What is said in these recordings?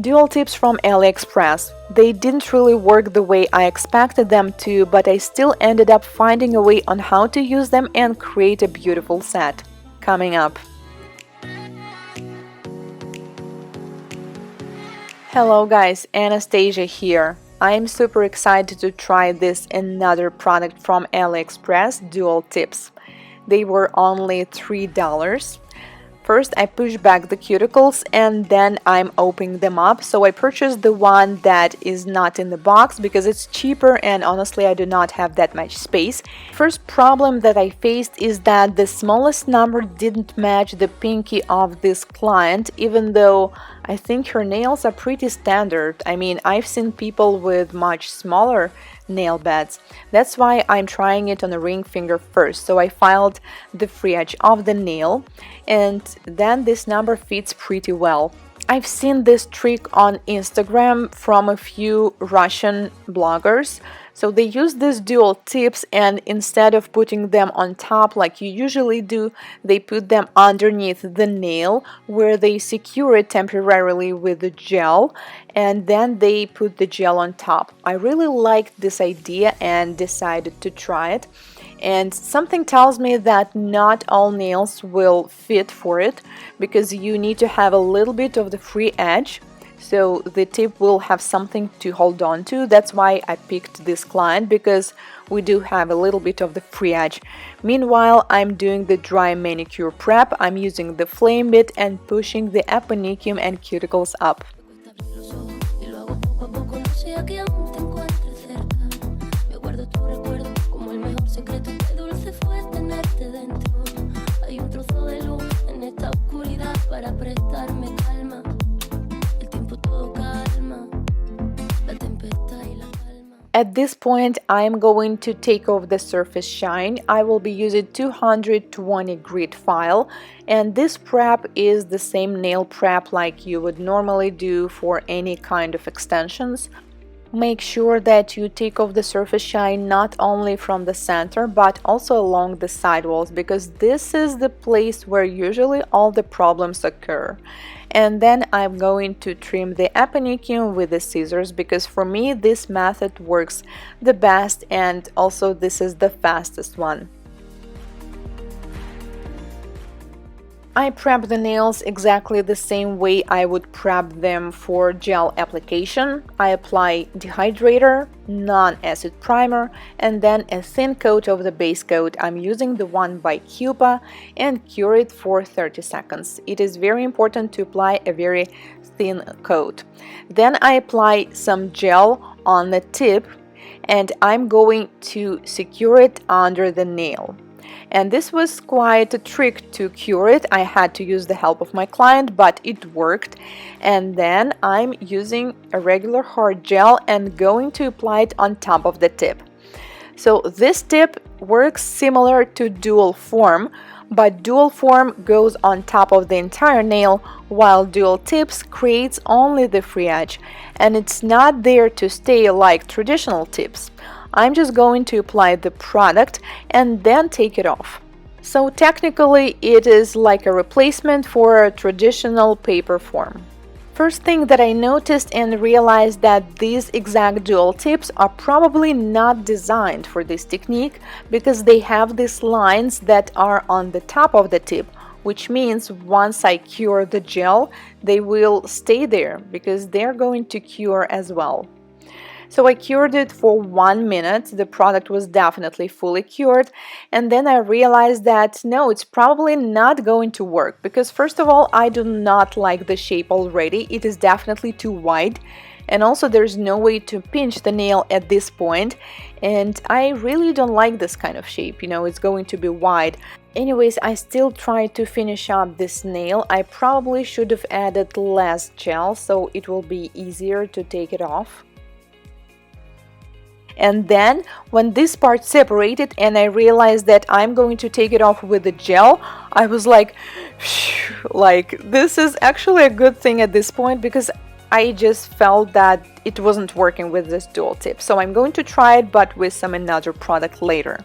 Dual tips from Aliexpress. They didn't really work the way I expected them to, but I still ended up finding a way on how to use them and create a beautiful set. Coming up. Hello guys, Anastasia here. I am super excited to try this another product from Aliexpress Dual tips. They were only $3. First, I push back the cuticles and then I'm opening them up. So I purchased the one that is not in the box because it's cheaper and honestly I do not have that much space. First problem that I faced is that the smallest number didn't match the pinky of this client, even though I think her nails are pretty standard. I mean, I've seen people with much smaller nail beds. That's why I'm trying it on a ring finger first. So I filed the free edge of the nail and then this number fits pretty well. I've seen this trick on Instagram from a few Russian bloggers. So they use these dual tips and instead of putting them on top like you usually do, they put them underneath the nail where they secure it temporarily with the gel and then they put the gel on top. I really liked this idea and decided to try it. And something tells me that not all nails will fit for it because you need to have a little bit of the free edge. So the tip will have something to hold on to. That's why I picked this client, because we do have a little bit of the free edge. Meanwhile, I'm doing the dry manicure prep. I'm using the flame bit and pushing the aponicum and cuticles up. At this point, I am going to take off the surface shine. I will be using 220 grit file, and this prep is the same nail prep like you would normally do for any kind of extensions. Make sure that you take off the surface shine not only from the center but also along the side walls, because this is the place where usually all the problems occur. And then I'm going to trim the aponicum with the scissors because for me this method works the best and also this is the fastest one. I prep the nails exactly the same way I would prep them for gel application. I apply dehydrator, non-acid primer, and then a thin coat of the base coat. I'm using the one by Cupa and cure it for 30 seconds. It is very important to apply a very thin coat. Then I apply some gel on the tip and I'm going to secure it under the nail. And this was quite a trick to cure it. I had to use the help of my client, but it worked. And then I'm using a regular hard gel and going to apply it on top of the tip. So this tip works similar to dual form, but dual form goes on top of the entire nail, while dual tips creates only the free edge, and it's not there to stay like traditional tips. I'm just going to apply the product and then take it off. So technically it is like a replacement for a traditional paper form. First thing that I noticed and realized that these exact dual tips are probably not designed for this technique because they have these lines that are on the top of the tip, which means once I cure the gel, they will stay there because they're going to cure as well. So I cured it for 1 minute. The product was definitely fully cured, and then I realized that no, it's probably not going to work because first of all, I do not like the shape already. It is definitely too wide, and also there's no way to pinch the nail at this point, and I really don't like this kind of shape, it's going to be wide. Anyways, I still tried to finish up this nail. I probably should have added less gel so it will be easier to take it off. And then when this part separated and I realized that I'm going to take it off with the gel, I was like this is actually a good thing at this point because I just felt that it wasn't working with this dual tip. So I'm going to try it but with some another product later.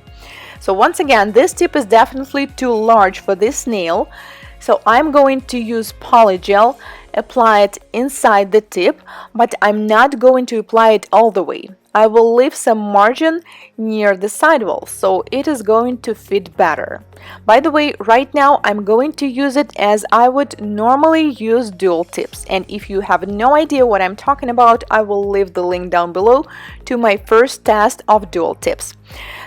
So once again, this tip is definitely too large for this nail. So I'm going to use polygel apply it inside the tip, but I'm not going to apply it all the way. I will leave some margin near the sidewall, so it is going to fit better. By the way, right now I'm going to use it as I would normally use dual tips, and if you have no idea what I'm talking about, I will leave the link down below to my first test of dual tips.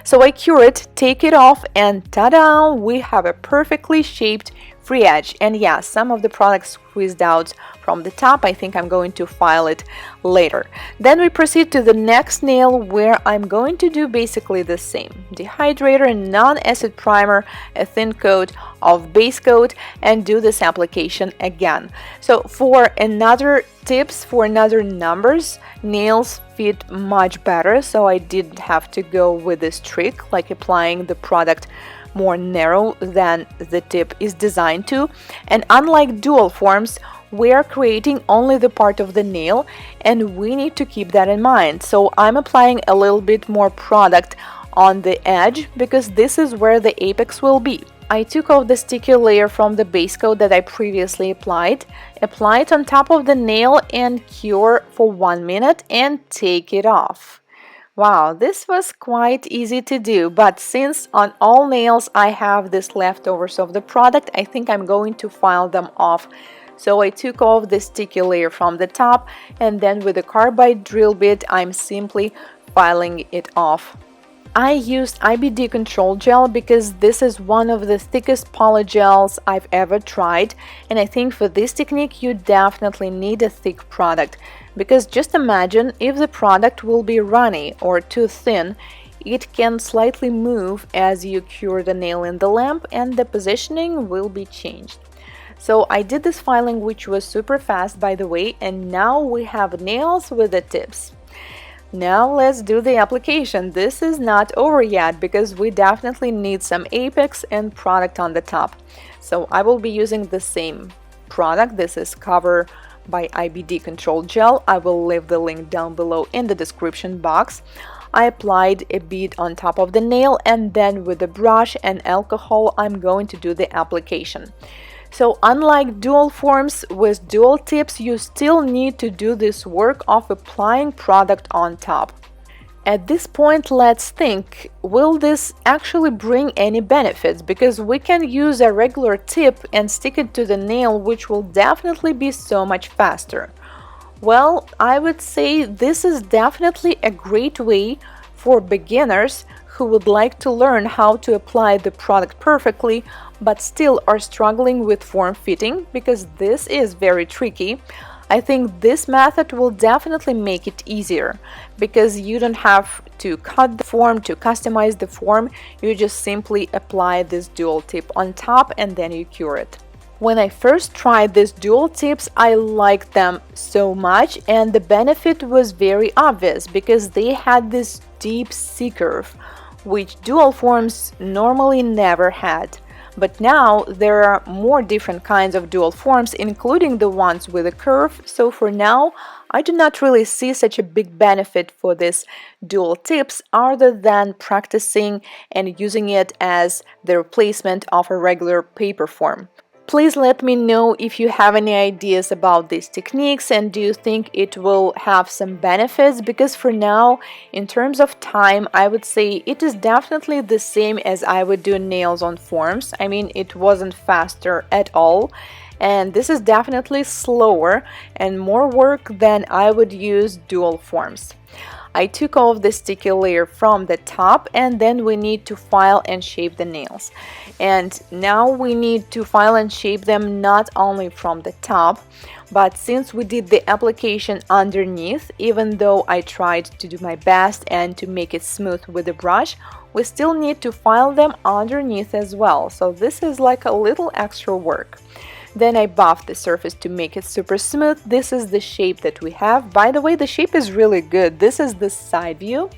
So I cure it, take it off, and ta-da! We have a perfectly shaped free edge. And yeah, some of the product squeezed out from the top. I think I'm going to file it later. Then we proceed to the next nail, where I'm going to do basically the same. Dehydrator, non-acid primer, a thin coat of base coat, and do this application again. So for another tips, for another numbers, nails fit much better, so I didn't have to go with this trick, like applying the product more narrow than the tip is designed to. And unlike dual forms, we are creating only the part of the nail, and we need to keep that in mind. So I'm applying a little bit more product on the edge because this is where the apex will be. I took off the sticky layer from the base coat that I previously applied, apply it on top of the nail and cure for 1 minute and take it off. Wow, this was quite easy to do, but since on all nails I have this leftovers of the product, I think I'm going to file them off. So I took off the sticky layer from the top, and then with a carbide drill bit I'm simply filing it off. I used IBD control gel because this is one of the thickest poly gels I've ever tried, and I think for this technique you definitely need a thick product, because just imagine if the product will be runny or too thin, it can slightly move as you cure the nail in the lamp and the positioning will be changed. So I did this filing, which was super fast by the way, and now we have nails with the tips. Now let's do the application. This is not over yet because we definitely need some apex and product on the top. So I will be using the same product. This is Cover by IBD Control Gel. I will leave the link down below in the description box. I applied a bead on top of the nail, and then with a brush and alcohol I'm going to do the application. So unlike dual forms, with dual tips you still need to do this work of applying product on top. At this point, let's think, will this actually bring any benefits? Because we can use a regular tip and stick it to the nail, which will definitely be so much faster. Well, I would say this is definitely a great way for beginners who would like to learn how to apply the product perfectly but still are struggling with form fitting, because this is very tricky. I think this method will definitely make it easier, because you don't have to cut the form to customize the form, you just simply apply this dual tip on top and then you cure it. When I first tried these dual tips, I liked them so much, and the benefit was very obvious because they had this deep C-curve, which dual forms normally never had. But now there are more different kinds of dual forms, including the ones with a curve, so for now I do not really see such a big benefit for this dual tips other than practicing and using it as the replacement of a regular paper form. Please let me know if you have any ideas about these techniques and do you think it will have some benefits, because for now, in terms of time, I would say it is definitely the same as I would do nails on forms. I mean, it wasn't faster at all, and this is definitely slower and more work than I would use dual forms. I took off the sticky layer from the top, and then we need to file and shape the nails. And now we need to file and shape them not only from the top, but since we did the application underneath, even though I tried to do my best and to make it smooth with the brush, we still need to file them underneath as well. So this is like a little extra work. Then I buffed the surface to make it super smooth. This is the shape that we have. By the way, the shape is really good. This is the side view.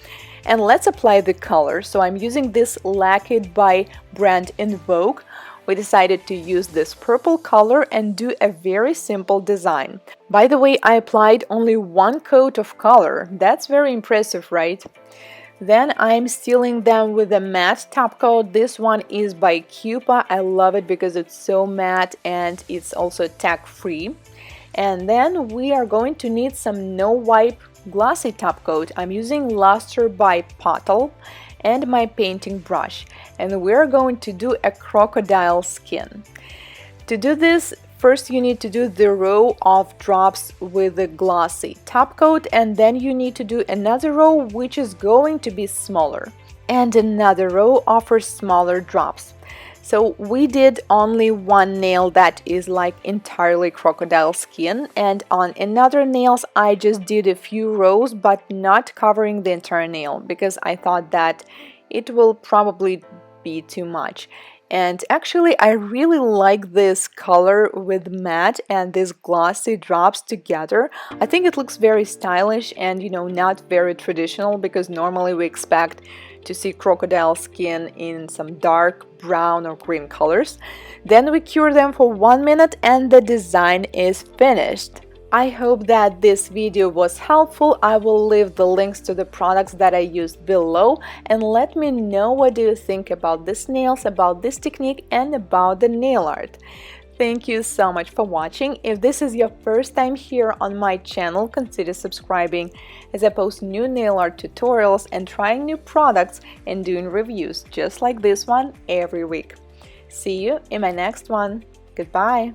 And let's apply the color. So I'm using this Lacquered by brand In Vogue. We decided to use this purple color and do a very simple design. By the way, I applied only one coat of color. That's very impressive, right? Then I'm sealing them with a matte top coat. This one is by Cupa. I love it because it's so matte and it's also tag free. And then we are going to need some no wipe glossy top coat. I'm using Luster by Pottle and my painting brush, and we're going to do a crocodile skin. To do this, first you need to do the row of drops with the glossy top coat, and then you need to do another row which is going to be smaller, and another row offers smaller drops. So we did only one nail that is like entirely crocodile skin, and on another nails I just did a few rows but not covering the entire nail because I thought that it will probably be too much. And actually I really like this color with matte and these glossy drops together. I think it looks very stylish and, you know, not very traditional, because normally we expect to see crocodile skin in some dark brown or green colors. Then we cure them for 1 minute and the design is finished. I hope that this video was helpful. I will leave the links to the products that I used below, and let me know what do you think about these nails, about this technique, and about the nail art. Thank you so much for watching. If this is your first time here on my channel, consider subscribing, as I post new nail art tutorials and trying new products and doing reviews just like this one every week. See you in my next one. Goodbye!